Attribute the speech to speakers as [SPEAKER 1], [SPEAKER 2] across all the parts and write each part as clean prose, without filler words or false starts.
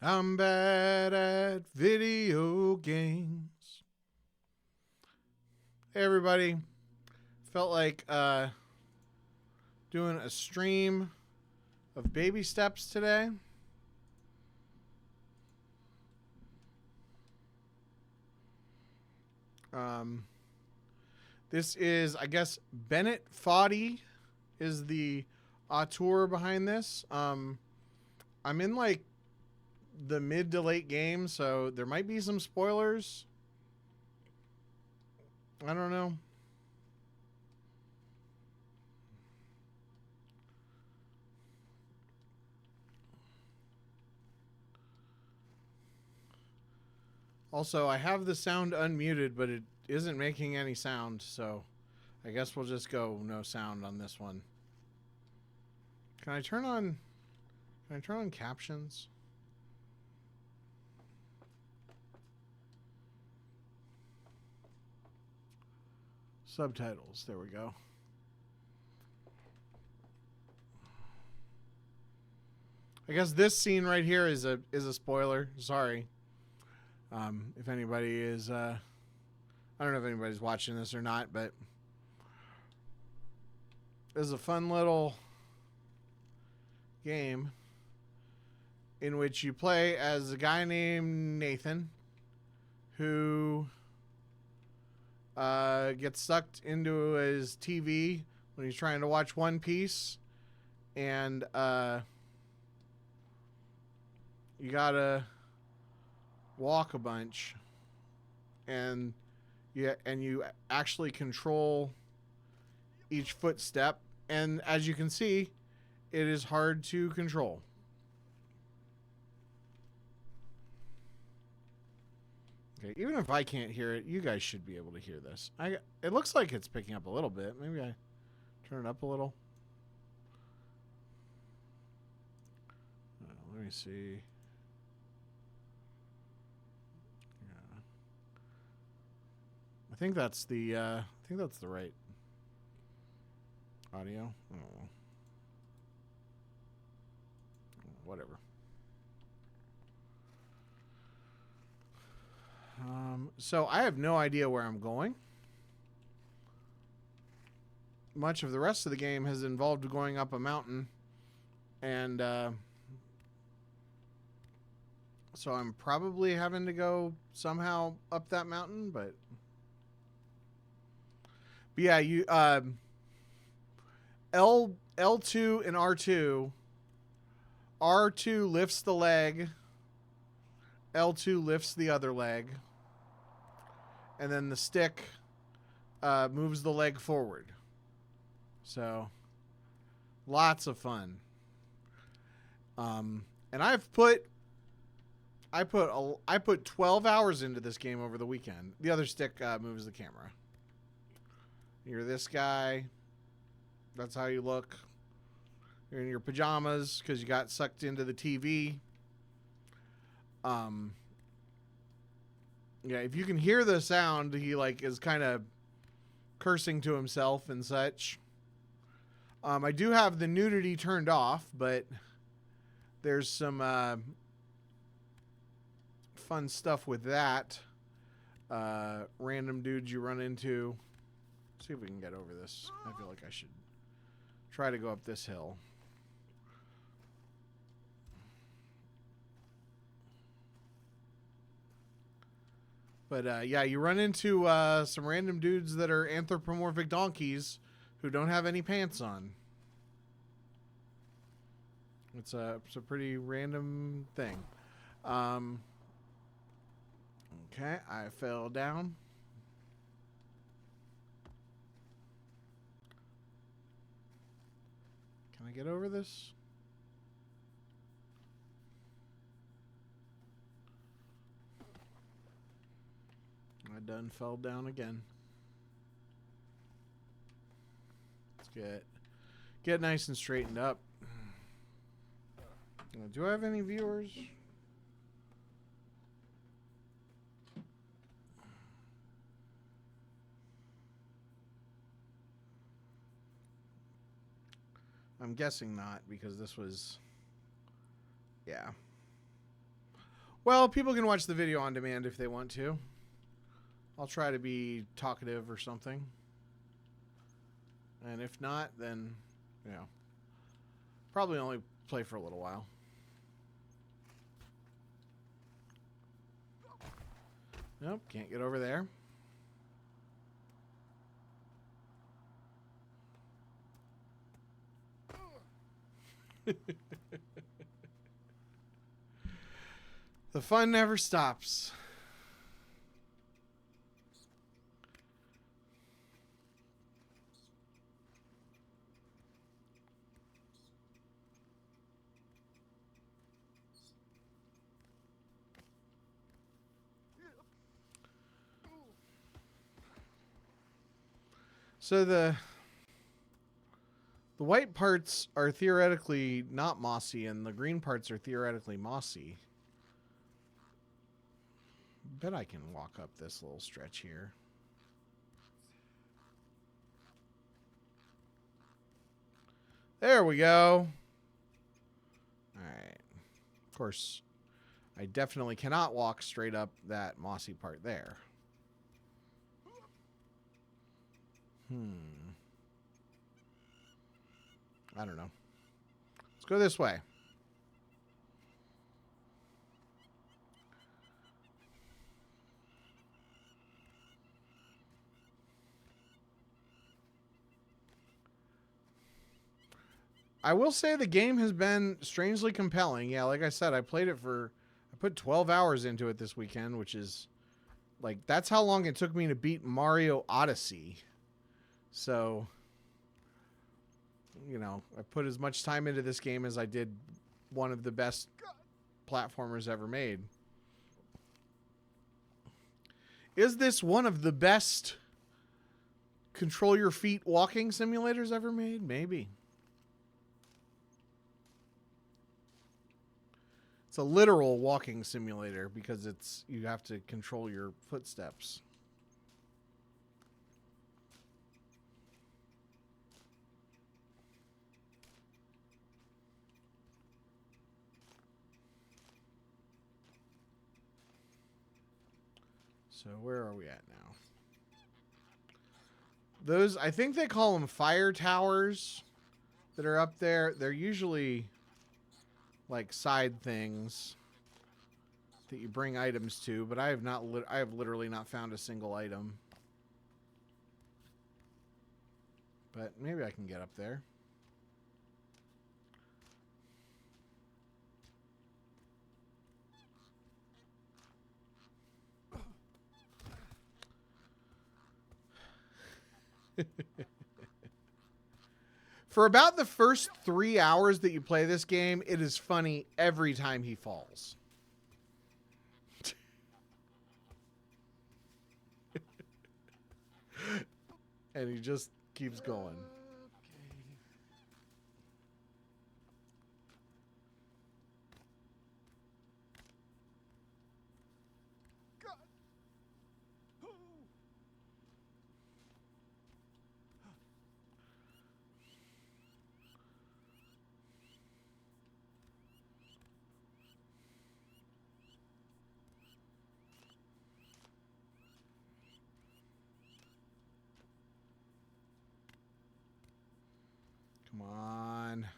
[SPEAKER 1] I'm bad at video games. Hey everybody. Felt like doing a stream of baby steps today. This is, I guess, Bennett Foddy is the auteur behind this. I'm in like the mid to late game, so there might be some spoilers. I don't know. Also, I have the sound unmuted, but it isn't making any sound, so I guess we'll just go no sound on this one. Can I turn on captions? Subtitles, there we go. I guess this scene right here is a spoiler. Sorry. If anybody is I don't know if anybody's watching this or not, but there's a fun little game in which you play as a guy named Nathan who gets sucked into his TV when he's trying to watch One Piece, and you gotta walk a bunch, and you actually control each footstep, and as you can see, it is hard to control. Okay, even if I can't hear it, you guys should be able to hear this. It looks like it's picking up a little bit. Maybe I turn it up a little. Let me see. I think that's the right audio. I don't know. Whatever. So I have no idea where I'm going. Much of the rest of the game has involved going up a mountain, and so I'm probably having to go somehow up that mountain, but yeah, you L2 and R2. R2 lifts the leg. L2 lifts the other leg. And then the stick moves the leg forward. So lots of fun. And I put 12 hours into this game over the weekend. The other stick moves the camera. You're this guy. That's how you look. You're in your pajamas because you got sucked into the TV. Yeah, if you can hear the sound, he like is kind of cursing to himself and such. I do have the nudity turned off, but there's some fun stuff with that. Random dudes you run into. See if we can get over this. I feel like I should try to go up this hill. But yeah, you run into some random dudes that are anthropomorphic donkeys who don't have any pants on. It's a pretty random thing. Okay, I fell down. Can I get over this? I done fell down again. Let's get nice and straightened up. Do I have any viewers? I'm guessing not, because this was... Yeah. Well, people can watch the video on demand if they want to. I'll try to be talkative or something. And if not, then, you know, probably only play for a little while. Nope, can't get over there. The fun never stops. So the white parts are theoretically not mossy, and the green parts are theoretically mossy. Bet I can walk up this little stretch here. There we go. All right. Of course, I definitely cannot walk straight up that mossy part there. I don't know. Let's go this way. I will say the game has been strangely compelling. Yeah, like I said, I put 12 hours into it this weekend, which is like, that's how long it took me to beat Mario Odyssey. So, you know, I put as much time into this game as I did one of the best platformers ever made. Is this one of the best control your feet walking simulators ever made? Maybe. It's a literal walking simulator because you have to control your footsteps. So where are we at now? Those, I think they call them fire towers that are up there. They're usually like side things that you bring items to, but I have literally not found a single item. But maybe I can get up there. For about the first 3 hours that you play this game, it is funny every time he falls. And he just keeps going. Come on.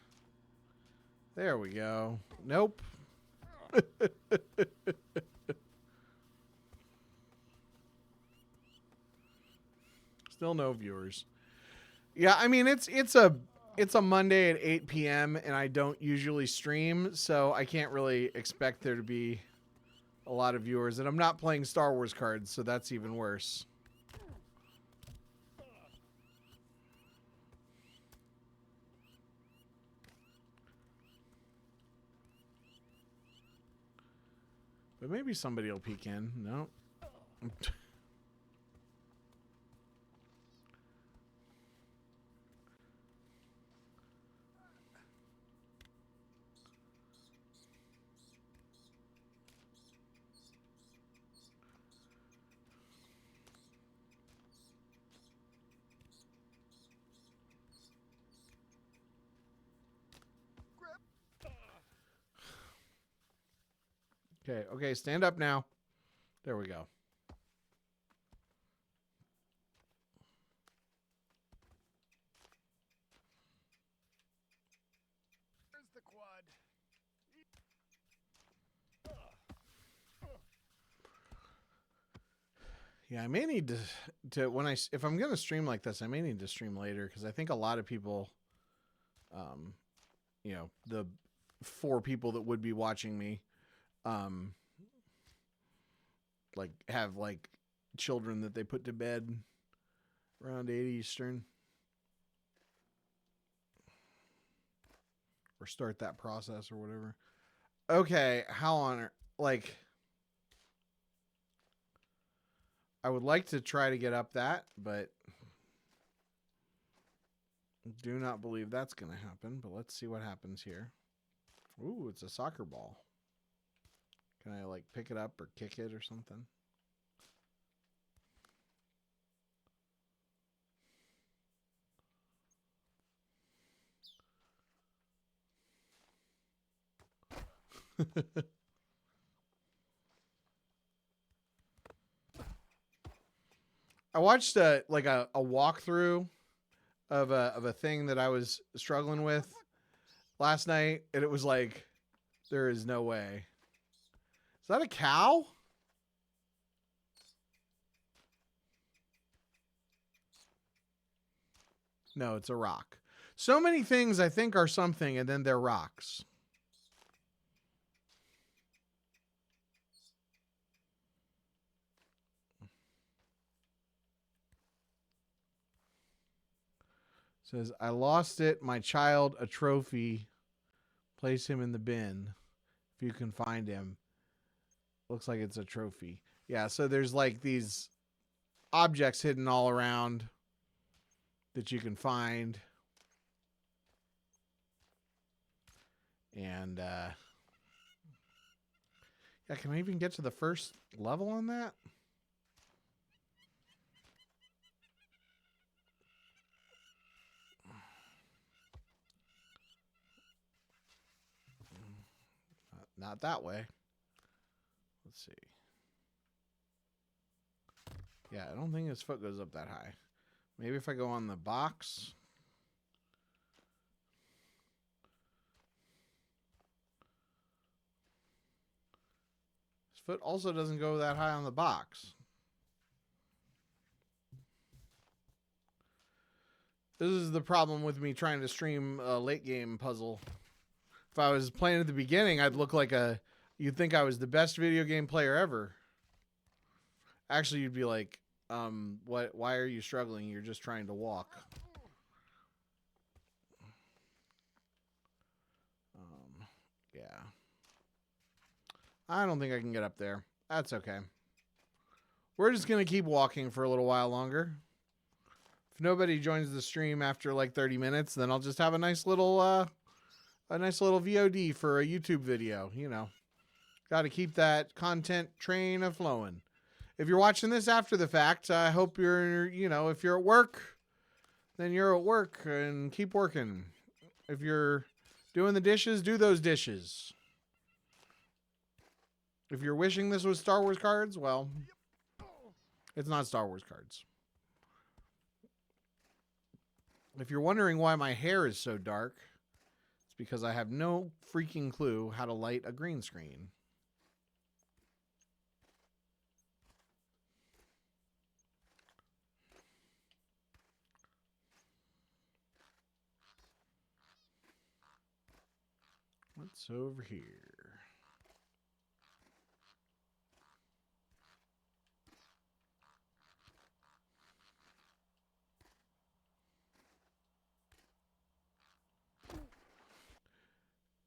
[SPEAKER 1] There we go. Nope. Still no viewers. Yeah, I mean it's a Monday at 8 p.m. and I don't usually stream, so I can't really expect there to be a lot of viewers. And I'm not playing Star Wars cards, so that's even worse. But maybe somebody will peek in. No. Okay, okay, stand up now. There we go.
[SPEAKER 2] There's the quad.
[SPEAKER 1] Yeah, I may need to when if I'm gonna stream like this, I may need to stream later because I think a lot of people, you know, the 4 people that would be watching me, like have like children that they put to bed around 8 Eastern, or start that process or whatever. Okay, how on like. I would like to try to get up that, but do not believe that's going to happen. But let's see what happens here. Ooh, it's a soccer ball. Can I like pick it up or kick it or something? I watched a walkthrough of a thing that I was struggling with last night, and it was like, there is no way. Is that a cow? No, it's a rock. So many things I think are something, and then they're rocks. Says, I lost it. My child, a trophy. Place him in the bin if you can find him. Looks like it's a trophy. Yeah, so there's like these objects hidden all around that you can find. And yeah, can I even get to the first level on that? Not that way. Let's see. Yeah, I don't think his foot goes up that high. Maybe if I go on the box. His foot also doesn't go that high on the box. This is the problem with me trying to stream a late game puzzle. If I was playing at the beginning, I'd look like you'd think I was the best video game player ever. Actually, you'd be like, why are you struggling? You're just trying to walk. Yeah. I don't think I can get up there. That's okay. We're just going to keep walking for a little while longer. If nobody joins the stream after like 30 minutes, then I'll just have a nice little VOD for a YouTube video, you know. Got to keep that content train a flowing. If you're watching this after the fact, I hope you're, you know, if you're at work, then you're at work and keep working. If you're doing the dishes, do those dishes. If you're wishing this was Star Wars cards, well, it's not Star Wars cards. If you're wondering why my hair is so dark, it's because I have no freaking clue how to light a green screen. What's over here?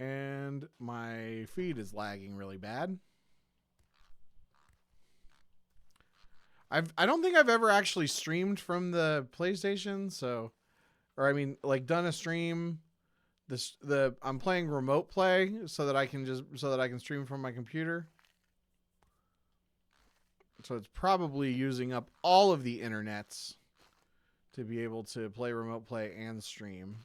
[SPEAKER 1] And my feed is lagging really bad. I don't think I've ever actually streamed from the PlayStation, so, or I mean, like done a stream. I'm playing remote play so that I can stream from my computer. So it's probably using up all of the internets to be able to play remote play and stream.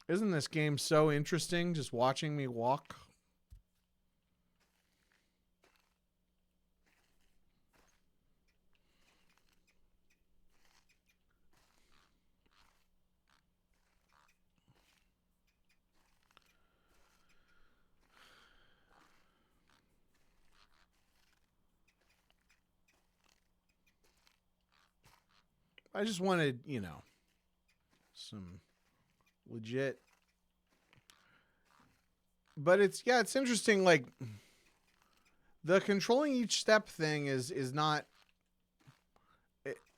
[SPEAKER 1] Isn't this game so interesting just watching me walk? I just wanted, you know, some legit. But it's interesting. Like the controlling each step thing is not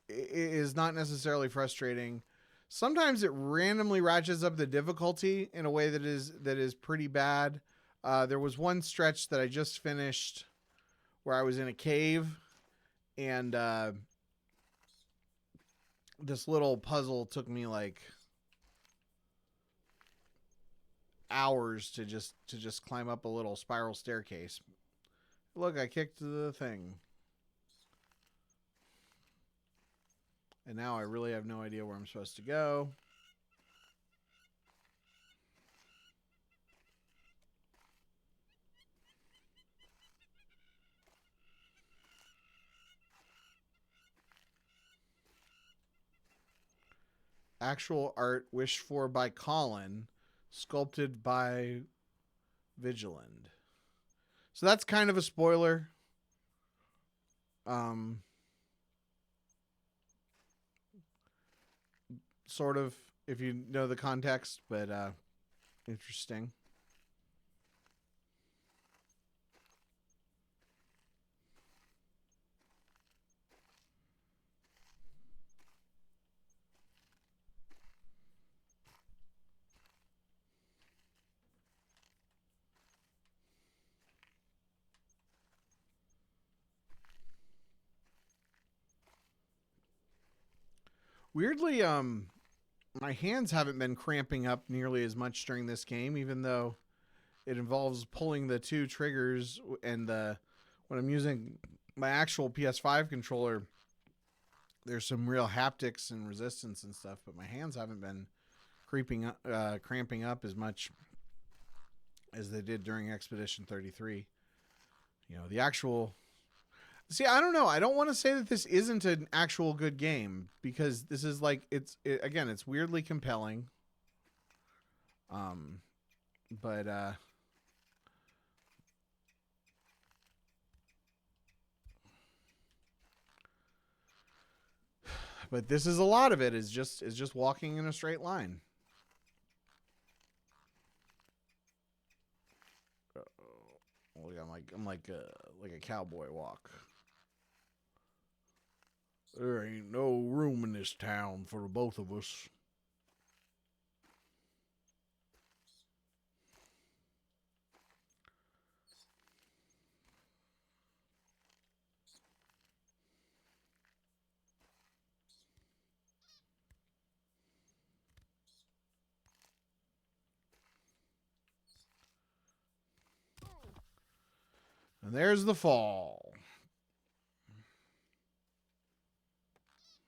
[SPEAKER 1] is not necessarily frustrating. Sometimes it randomly ratchets up the difficulty in a way that is pretty bad. There was one stretch that I just finished where I was in a cave and this little puzzle took me like hours to just climb up a little spiral staircase. Look, I kicked the thing. And now I really have no idea where I'm supposed to go. Actual art wished for by Colin, sculpted by Vigiland. So that's kind of a spoiler. Sort of, if you know the context, but interesting. Weirdly, my hands haven't been cramping up nearly as much during this game, even though it involves pulling the two triggers and when I'm using my actual PS5 controller, there's some real haptics and resistance and stuff, but my hands haven't been cramping up as much as they did during Expedition 33. You know, the actual. See, I don't know. I don't want to say that this isn't an actual good game because this is like again, it's weirdly compelling. But this is a lot of it is just walking in a straight line. I'm like a cowboy walk. There ain't no room in this town for the both of us. And there's the fall.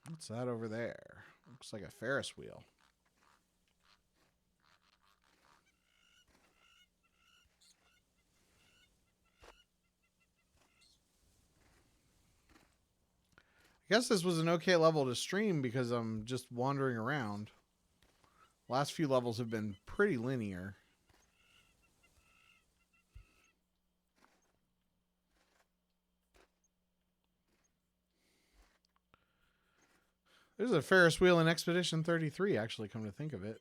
[SPEAKER 1] What's that over there? Looks like a Ferris wheel. I guess this was an okay level to stream because I'm just wandering around. Last few levels have been pretty linear. There's a Ferris wheel in Expedition 33, actually, come to think of it.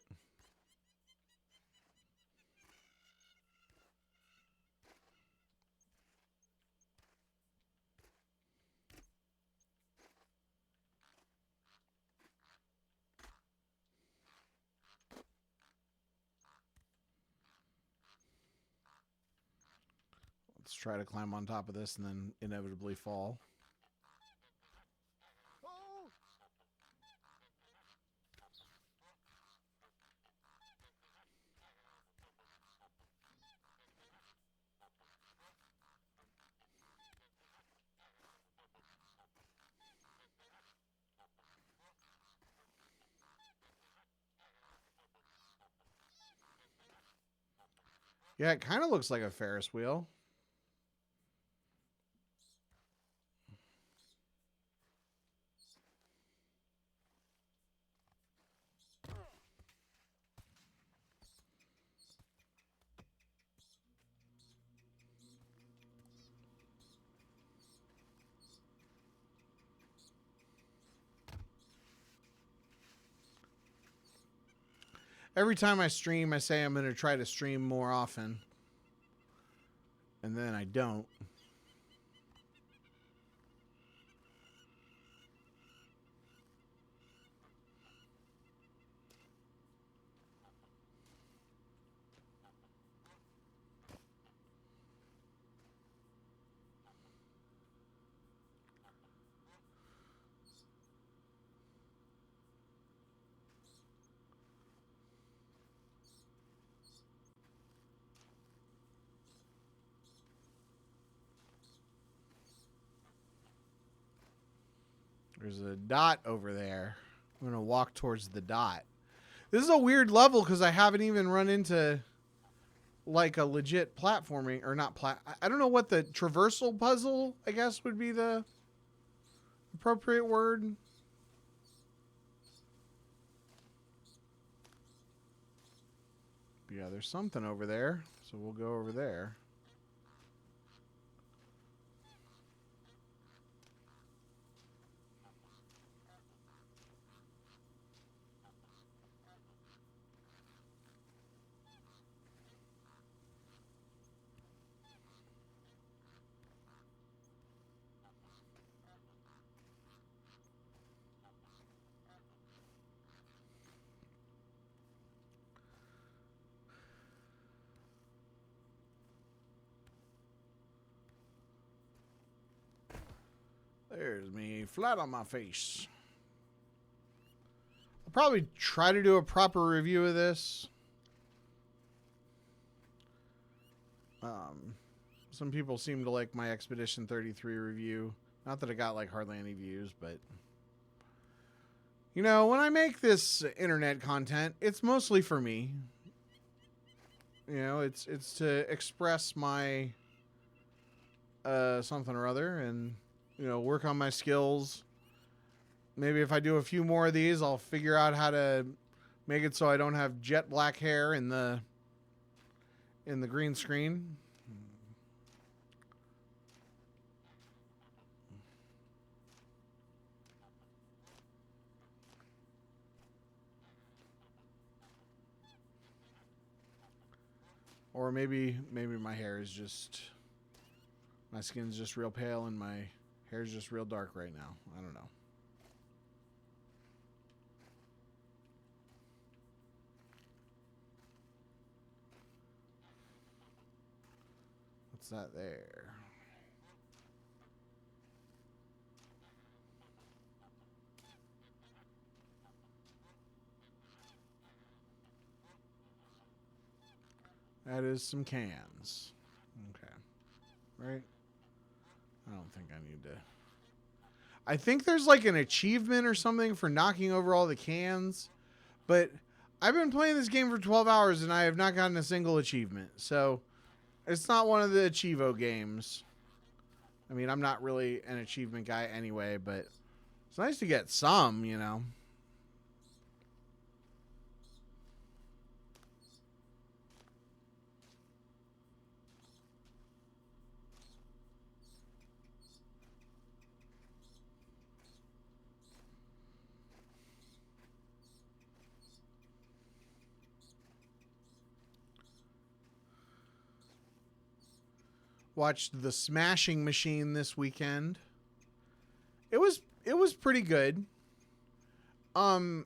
[SPEAKER 1] Let's try to climb on top of this and then inevitably fall. Yeah, it kind of looks like a Ferris wheel. Every time I stream, I say I'm going to try to stream more often. And then I don't. There's a dot over there. I'm going to walk towards the dot. This is a weird level because I haven't even run into like a legit platforming or not I don't know what the traversal puzzle, I guess, would be the appropriate word. Yeah, there's something over there, so we'll go over there. There's me flat on my face. I'll probably try to do a proper review of this. Some people seem to like my Expedition 33 review. Not that I got like hardly any views, but you know, when I make this internet content, it's mostly for me. You know, it's to express my something or other and, you know, work on my skills. Maybe if I do a few more of these, I'll figure out how to make it so I don't have jet black hair in the green screen. Or maybe my hair is just, my skin's just real pale and my hair's just real dark right now. I don't know. What's that there? That is some cans. Okay. Right? I don't think I need to. I think there's like an achievement or something for knocking over all the cans. But I've been playing this game for 12 hours and I have not gotten a single achievement. So it's not one of the Achievo games. I mean, I'm not really an achievement guy anyway, but it's nice to get some, you know. Watched The Smashing Machine this weekend. It was pretty good. I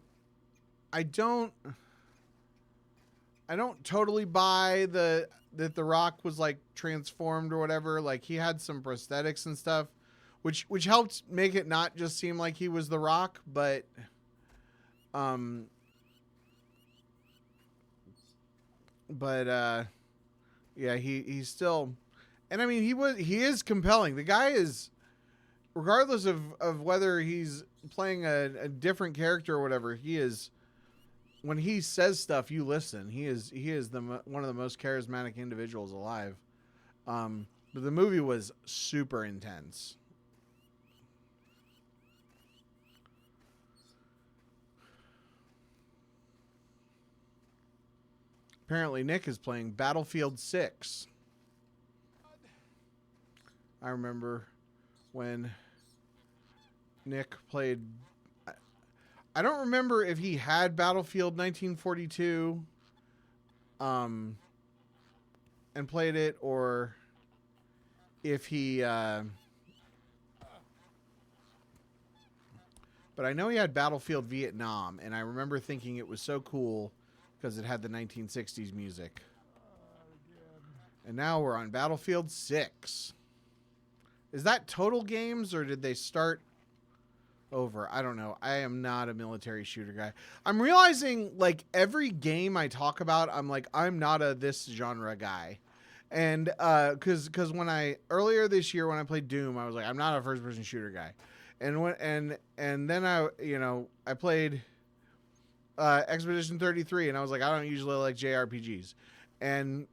[SPEAKER 1] don't totally buy that The Rock was like transformed or whatever. Like he had some prosthetics and stuff, which helped make it not just seem like he was The Rock, but yeah, he's still, and I mean he is compelling. The guy is, regardless of whether he's playing a different character or whatever, he is when he says stuff, you listen. He is one of the most charismatic individuals alive. But the movie was super intense. Apparently, Nick is playing Battlefield 6. I remember when Nick played... I don't remember if he had Battlefield 1942 and played it, or if he... but I know he had Battlefield Vietnam, and I remember thinking it was so cool because it had the 1960s music. And now we're on Battlefield 6. Is that total games, or did they start over? I don't know. I am not a military shooter guy. I'm realizing, like, every game I talk about, I'm like, I'm not a this genre guy. And because when earlier this year when I played Doom, I was like, I'm not a first person shooter guy. And then I played Expedition 33, and I was like, I don't usually like JRPGs. And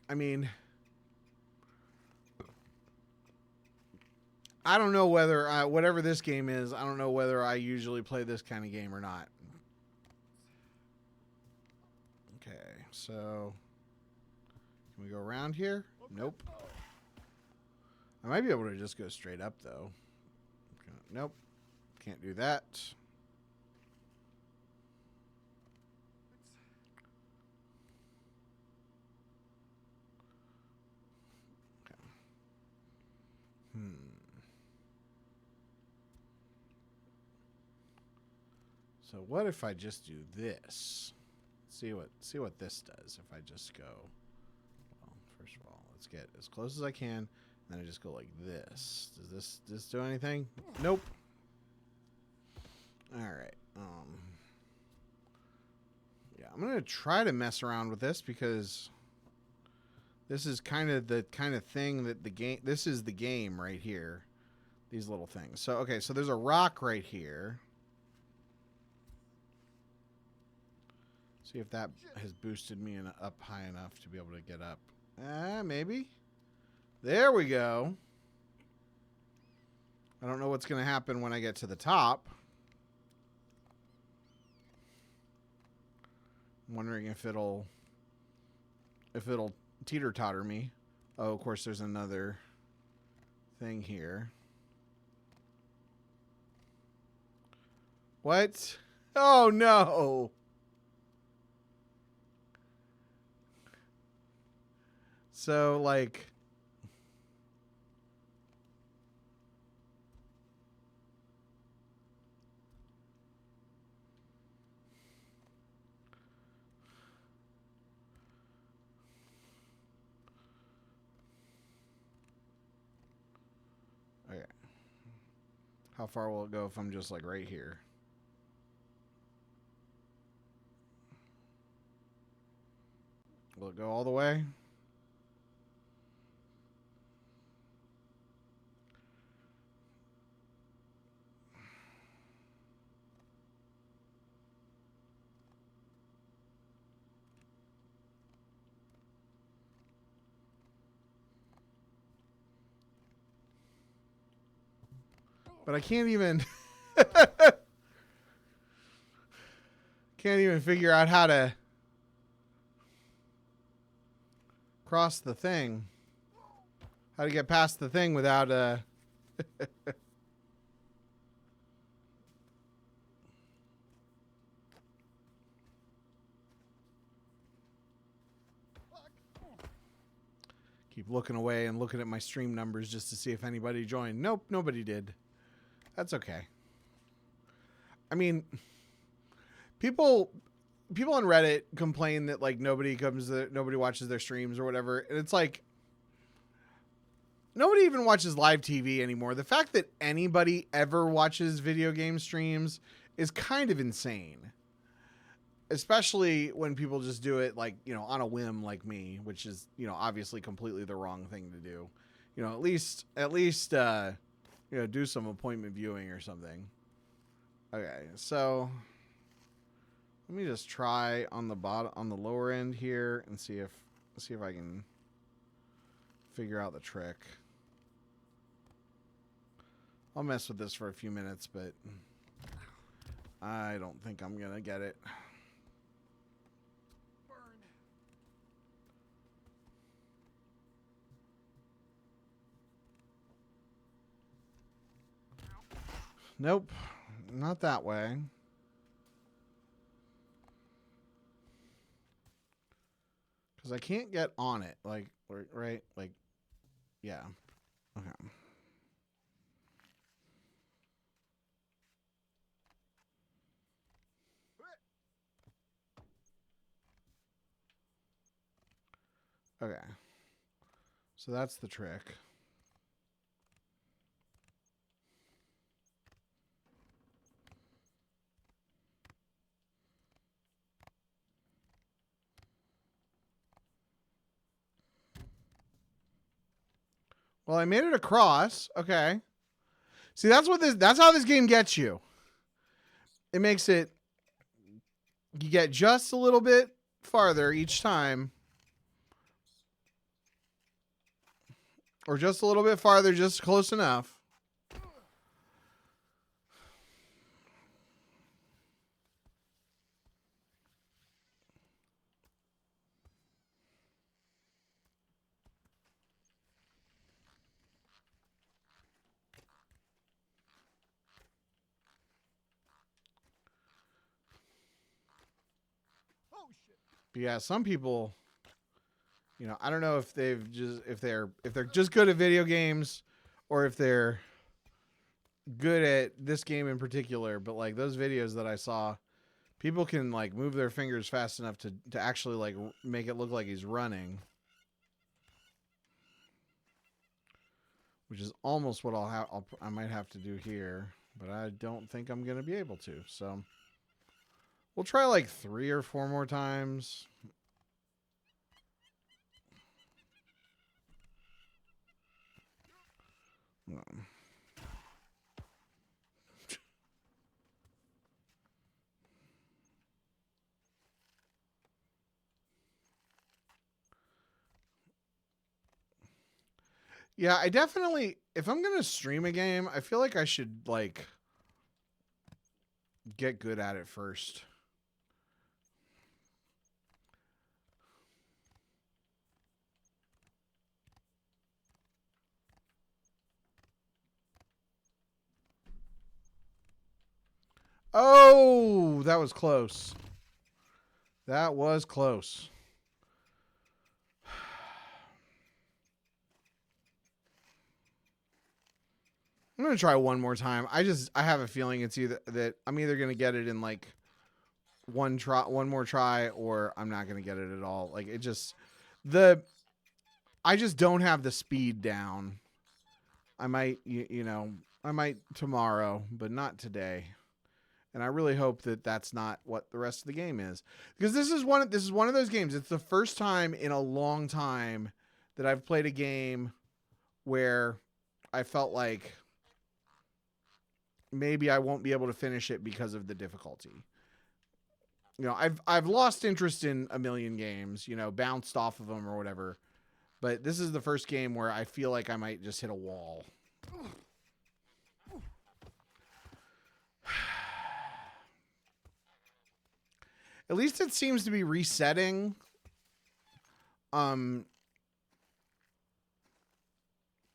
[SPEAKER 1] I mean, I don't know whether whatever this game is, I don't know whether I usually play this kind of game or not. Okay, so can we go around here? Nope. I might be able to just go straight up, though. Nope. Can't do that. Okay. So what if I just do this? See what this does if I just go. Well, first of all, let's get as close as I can, and then I just go like this. Does this do anything? Nope. All right. Yeah, I'm gonna try to mess around with this because this is kind of the thing that the game. This is the game right here. These little things. So okay, so there's a rock right here. See if that has boosted me up high enough to be able to get up. Maybe. There we go. I don't know what's going to happen when I get to the top. I'm wondering if it'll teeter-totter me. Oh, of course, there's another thing here. What? Oh, no. So, like... Okay. How far will it go if I'm just, like, right here? Will it go all the way? But I can't even figure out how to cross the thing. How to get past the thing without keep looking away and looking at my stream numbers just to see if anybody joined. Nope, nobody did. That's okay. I mean, people on Reddit complain that like nobody watches their streams or whatever, and it's like nobody even watches live TV anymore. The fact that anybody ever watches video game streams is kind of insane. Especially when people just do it like, you know, on a whim like me, which is, you know, obviously completely the wrong thing to do. You know, at least you know, do some appointment viewing or something. Okay, so Let me just try on the bottom, on the lower end here, and see if I can figure out the trick. I'll mess with this for a few minutes, but I don't think I'm gonna get it. Nope, not that way. Because I can't get on it, like, right? Like, yeah. Okay. Okay. So that's the trick. Well, I made it across. Okay. See, that's how this game gets you. It makes it, you get just a little bit farther each time. Or just a little bit farther, just close enough. But yeah, some people, you know, I don't know if they're just good at video games or if they're good at this game in particular, but like those videos that I saw, people can like move their fingers fast enough to actually like make it look like he's running. Which is almost what I might have to do here, but I don't think I'm going to be able to. So we'll try like 3 or 4 more times. Yeah, I definitely, if I'm going to stream a game, I feel like I should like get good at it first. Oh, that was close. That was close. I'm going to try one more time. I have a feeling it's either that I'm either going to get it in like one more try, or I'm not going to get it at all. Like it just, I just don't have the speed down. I might, I might tomorrow, but not today. And I really hope that that's not what the rest of the game is, because this is one of those games. It's the first time in a long time that I've played a game where I felt like maybe I won't be able to finish it because of the difficulty. You know, I've lost interest in a million games, you know, bounced off of them or whatever. But this is the first game where I feel like I might just hit a wall. At least it seems to be resetting.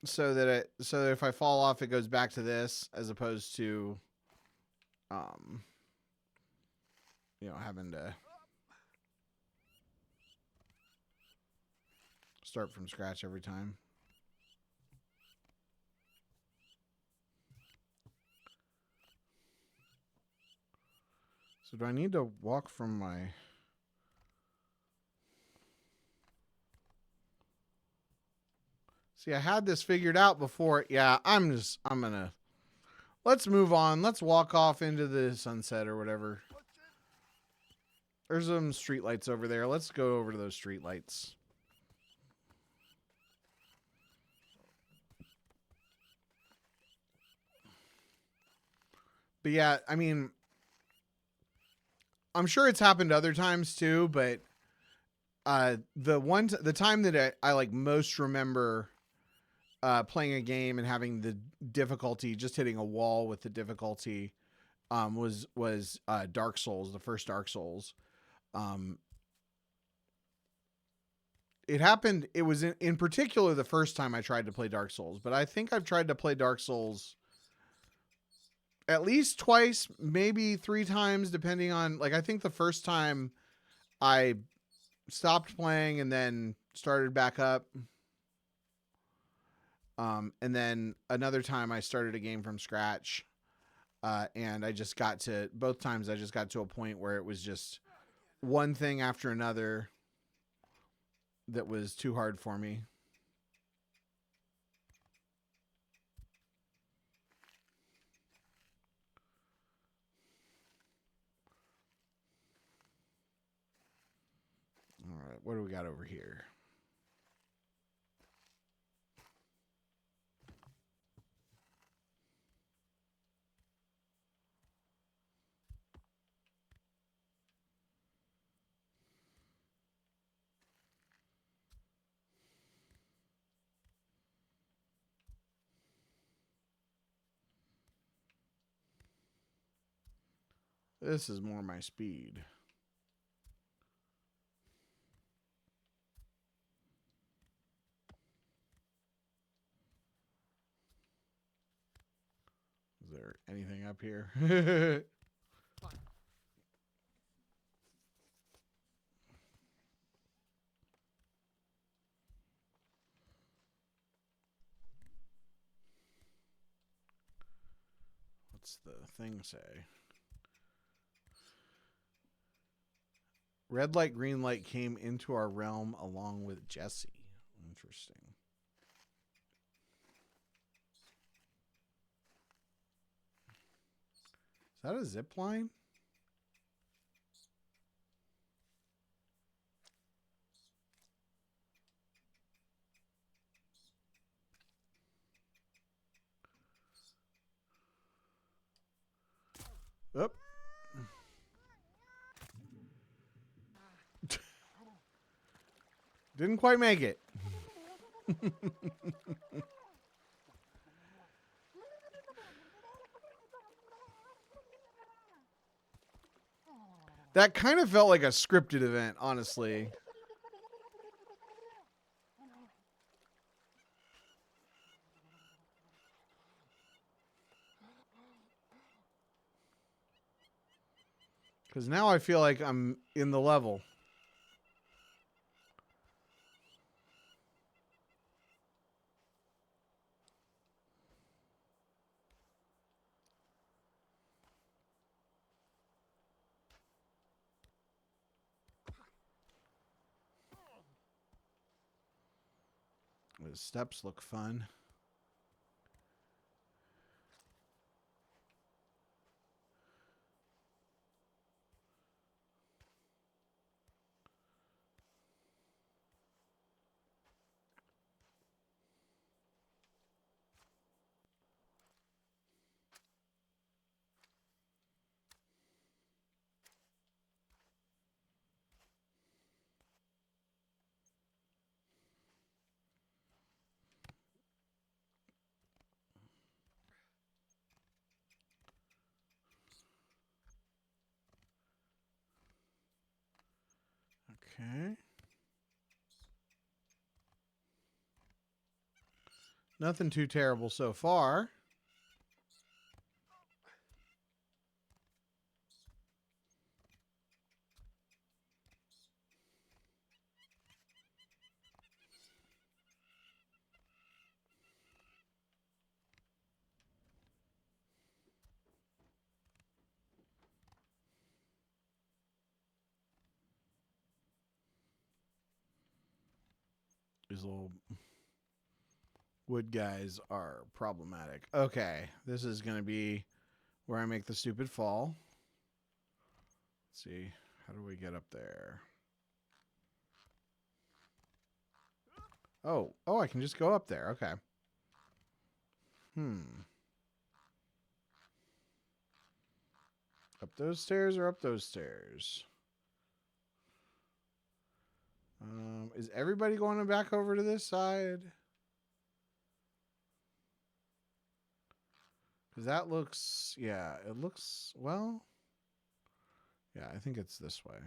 [SPEAKER 1] So that if I fall off, it goes back to this, as opposed to, you know, having to start from scratch every time. So do I need to walk from my... See, I had this figured out before. Yeah, I'm gonna... Let's move on. Let's walk off into the sunset or whatever. There's some streetlights over there. Let's go over to those streetlights. But yeah, I mean, I'm sure it's happened other times too, but the time that I like most remember playing a game and having the difficulty, just hitting a wall with the difficulty, was Dark Souls, the first Dark Souls. Um, it happened. It was in particular the first time I tried to play Dark Souls, but I think I've tried to play Dark Souls at least twice, maybe 3 times, depending on, like, I think the first time I stopped playing and then started back up. And then another time I started a game from scratch. And I just got to, both times I just got to a point where it was just one thing after another that was too hard for me. All right, what do we got over here? This is more my speed. Is there anything up here? What's the thing say? Red light, green light came into our realm along with Jesse. Interesting. Is that a zip line? Oop. Didn't quite make it. That kind of felt like a scripted event, honestly. Because now I feel like I'm in the level. The steps look fun. Okay. Nothing too terrible so far. These little wood guys are problematic. Okay, this is going to be where I make the stupid fall. Let's see. How do we get up there? Oh, I can just go up there. Okay. Up those stairs or up those stairs? Is everybody going back over to this side? Because that looks, yeah, it looks, well, yeah, I think it's this way.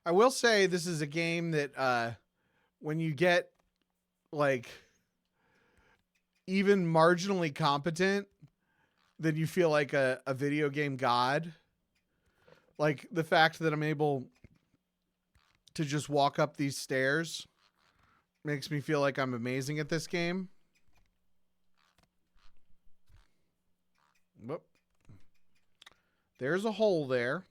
[SPEAKER 1] I will say this is a game that when you get like even marginally competent, then you feel like a video game god. Like the fact that I'm able to just walk up these stairs makes me feel like I'm amazing at this game. Whoop. There's a hole there.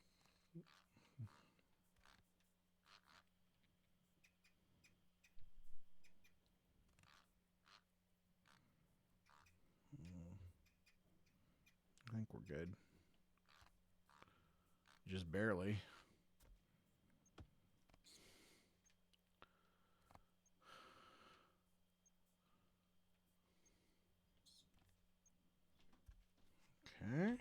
[SPEAKER 1] I think we're good. Just barely. Okay.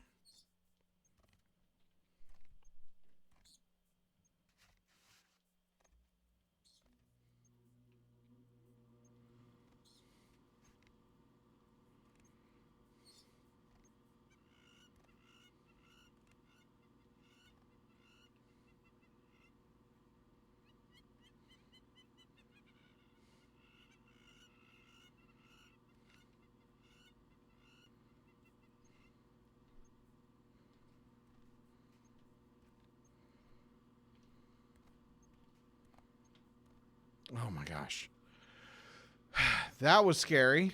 [SPEAKER 1] Oh my gosh. That was scary.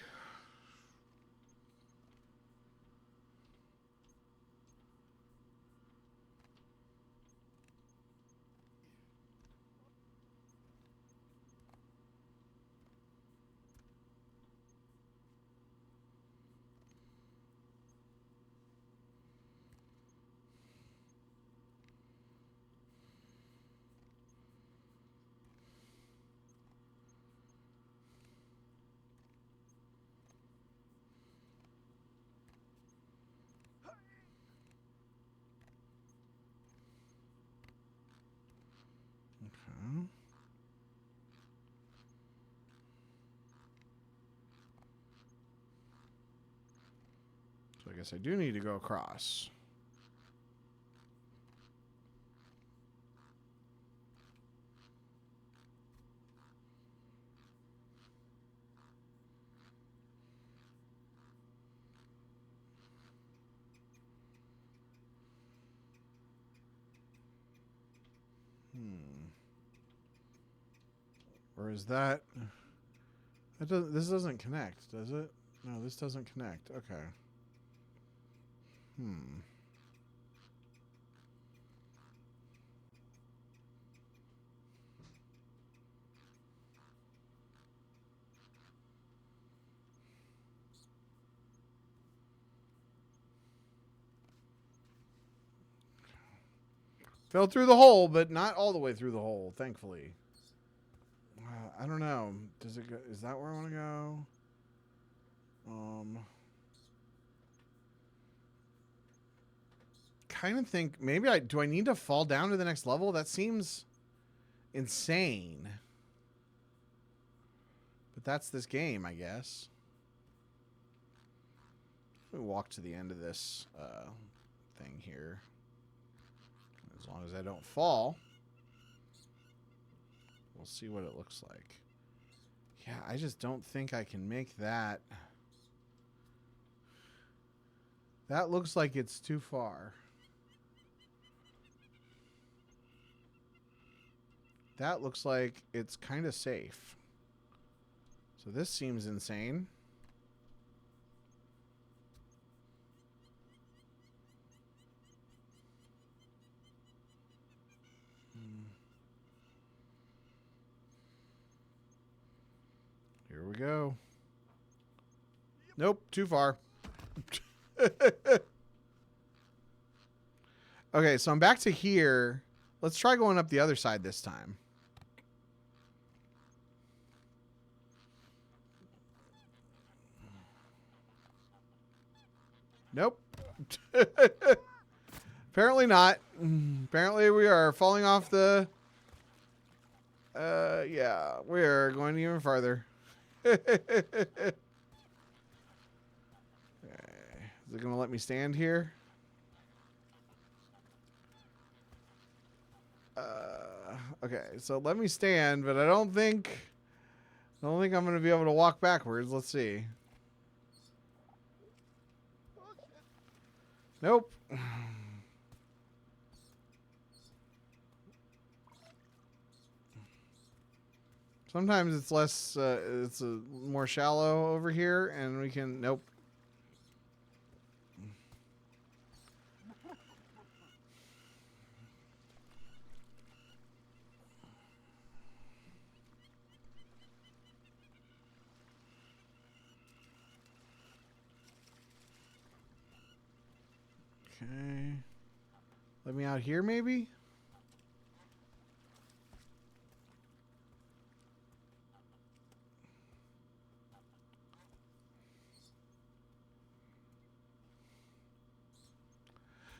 [SPEAKER 1] Okay. So I guess I do need to go across. Or is that... This doesn't connect, does it? No, this doesn't connect. Okay. Fell through the hole, but not all the way through the hole, thankfully. I don't know. Does it go? Is that where I want to go? Kind of think maybe do I need to fall down to the next level? That seems insane. But that's this game, I guess. Let me walk to the end of this thing here. As long as I don't fall, we'll see what it looks like. Yeah, I just don't think I can make that. That looks like it's too far. That looks like it's kind of safe. So this seems insane. we go. Nope, too far. Okay, so I'm back to here. Let's try going up the other side this time. Nope. Apparently not. Apparently we are falling off the... yeah, we're going even farther. Okay. Is it going to let me stand here? Okay, so let me stand, but I don't think I'm going to be able to walk backwards. Let's see. Nope. Sometimes it's less, it's more shallow over here, and we can, nope. Okay. Let me out here, maybe?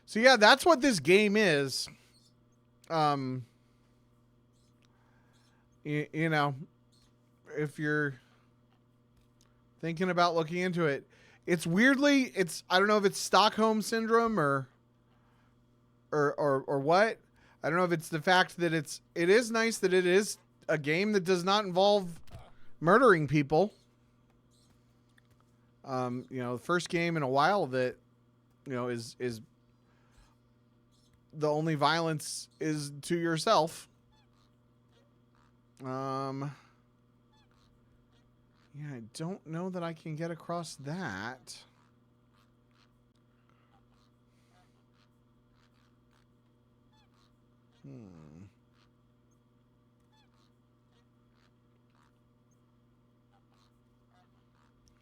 [SPEAKER 1] So yeah, that's what this game is. You know, if you're thinking about looking into it, it's weirdly, I don't know if it's Stockholm syndrome or what. I don't know if it's the fact that it is nice that it is a game that does not involve murdering people. You know, the first game in a while that, you know, is the only violence is to yourself. Yeah, I don't know that I can get across that.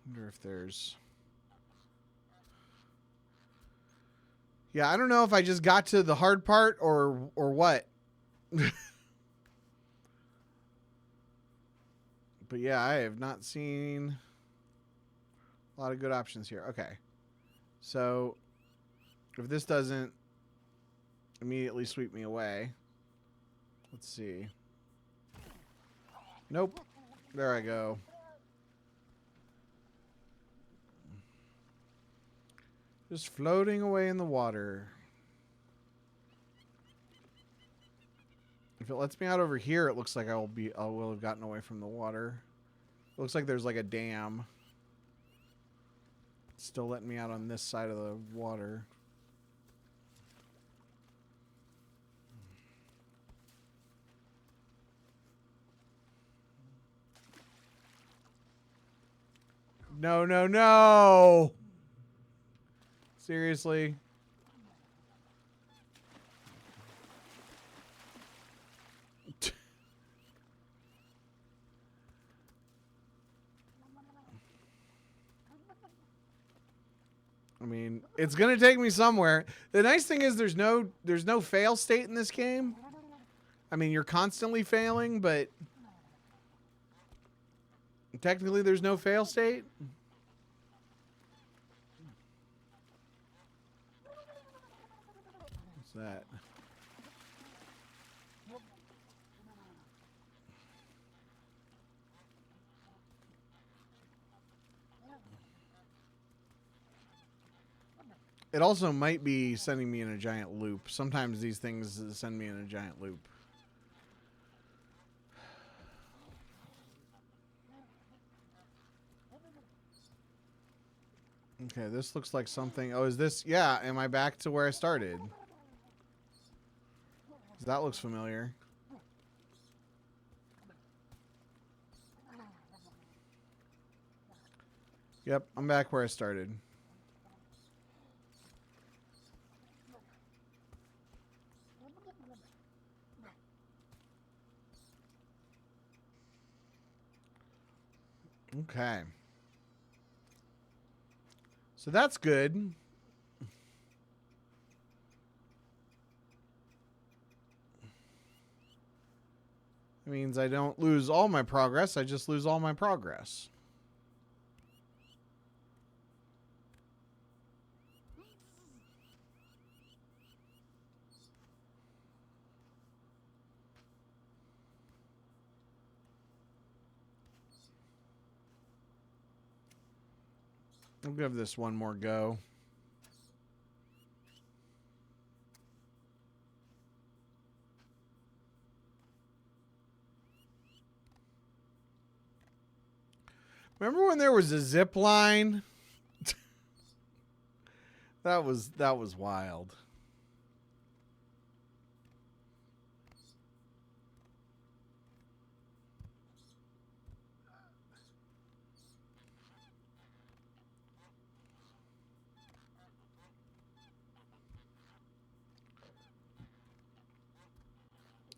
[SPEAKER 1] Wonder if there's... Yeah, I don't know if I just got to the hard part or what. But yeah, I have not seen a lot of good options here. Okay. So if this doesn't immediately sweep me away, let's see. Nope. There I go. Just floating away in the water. If it lets me out over here, it looks like I will have gotten away from the water. It looks like there's like a dam. It's still letting me out on this side of the water. No, no, no! Seriously? I mean, it's gonna take me somewhere. The nice thing is there's no fail state in this game. I mean, you're constantly failing, but technically there's no fail state. What's that? It also might be sending me in a giant loop. Sometimes these things send me in a giant loop. Okay, this looks like something. Oh, is this? Yeah, am I back to where I started? That looks familiar. Yep, I'm back where I started. Okay. So that's good. It means I don't lose all my progress. I just lose all my progress. I'll give this one more go. Remember when there was a zip line? that was wild.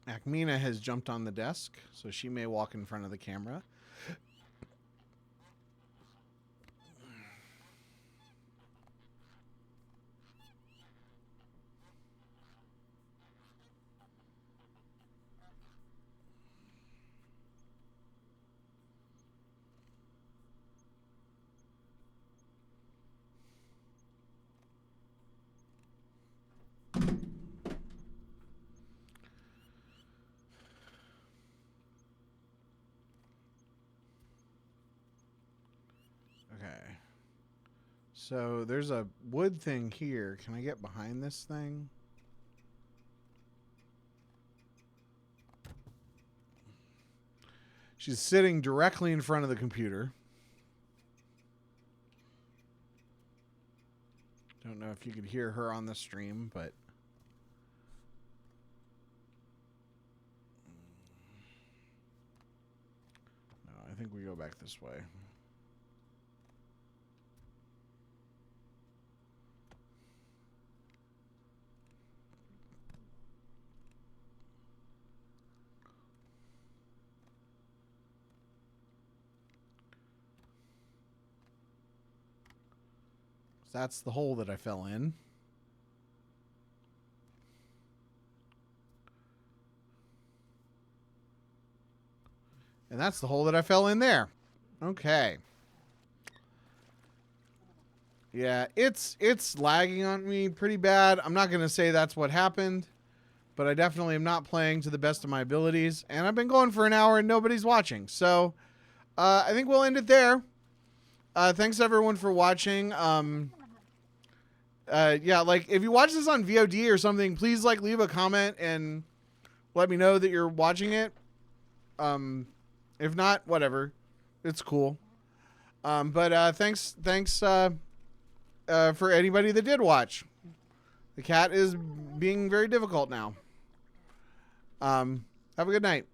[SPEAKER 1] Akmina has jumped on the desk, so she may walk in front of the camera. Okay. So there's a wood thing here. Can I get behind this thing? She's sitting directly in front of the computer. Don't know if you could hear her on the stream, but... No, I think we go back this way. That's the hole that I fell in. And that's the hole that I fell in there. Okay. Yeah, it's lagging on me pretty bad. I'm not going to say that's what happened, but I definitely am not playing to the best of my abilities. And I've been going for an hour and nobody's watching. So I think we'll end it there. Thanks everyone for watching. Yeah, like if you watch this on VOD or something, please like leave a comment and let me know that you're watching it. If not, whatever, it's cool. But thanks for anybody that did watch. The cat is being very difficult now. Have a good night.